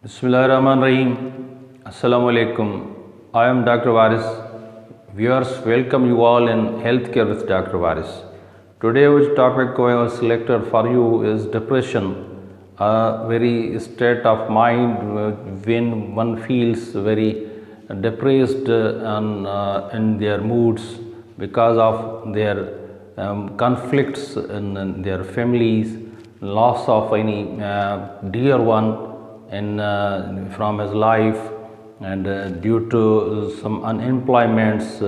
Bismillahirrahmanirrahim. Assalamu alaikum. I am Dr. Varis. Viewers, welcome you all in Healthcare with Dr. Varis. Today, which topic I have selected for you is depression, a very state of mind when one feels very depressed in their moods because of their conflicts in their families, loss of any dear one from his life, and due to some unemployments,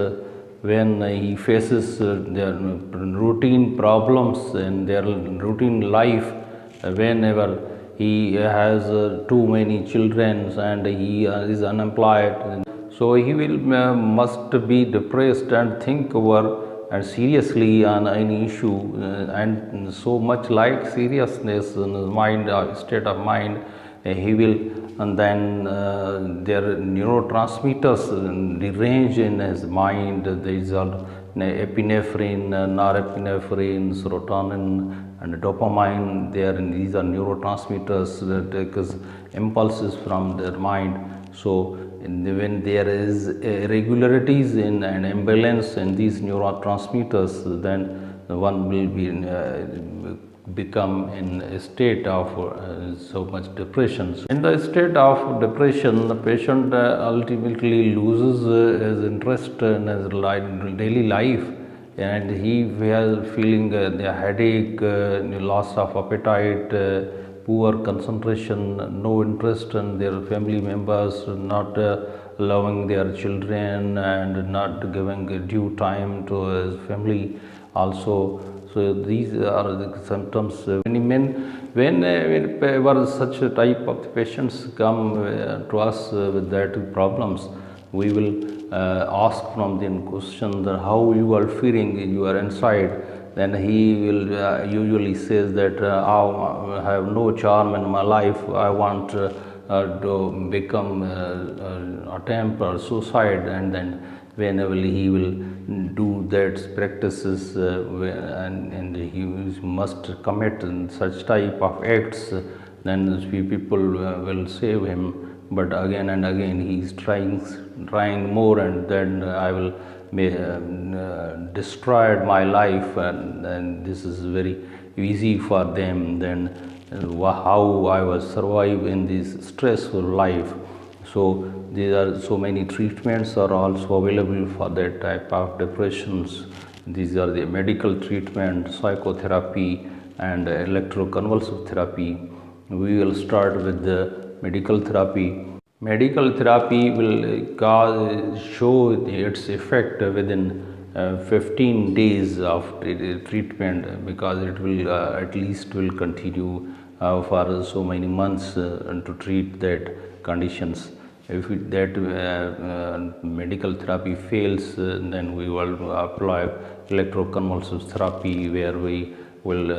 when he faces their routine problems in their routine life, whenever he has too many children and he is unemployed, so he will must be depressed and think over and seriously on any issue, and so much like seriousness in his mind, state of mind, he will, and then their neurotransmitters derange in his mind. These are epinephrine, norepinephrine, serotonin and dopamine. These are neurotransmitters that take impulses from their mind. So when there is irregularities in and imbalance in these neurotransmitters, then one will be become in a state of so much depression. In the state of depression, the patient ultimately loses his interest in his daily life, and he has feeling the headache, loss of appetite, poor concentration, no interest in their family members, not loving their children, and not giving due time to his family also. So these are the symptoms. Whenever such a type of patients come to us with that problems, we will ask from them question that how you are feeling, you are inside. Then he will usually says that I have no charm in my life. I want to become attempt or suicide, and then whenever he will do that practices and he must commit such type of acts, then people will save him. But again and again he is trying more, and then I will destroy my life, and this is very easy for them. Then how I will survive in this stressful life. So there are so many treatments are also available for that type of depressions. These are the medical treatment, psychotherapy and electroconvulsive therapy. We will start with the medical therapy. Medical therapy will show its effect within 15 days of treatment, because it will at least will continue for so many months to treat that conditions. If that medical therapy fails, then we will apply electroconvulsive therapy, where we will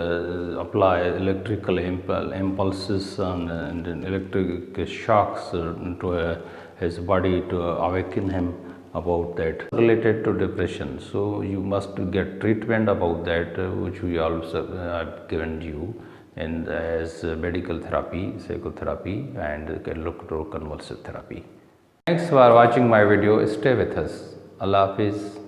apply electrical impulses and electric shocks to his body to awaken him about that related to depression. So you must get treatment about that, which we also have given you, and as medical therapy, psychotherapy and electroconvulsive therapy. Thanks for watching my video. Stay with us. Allah Hafiz.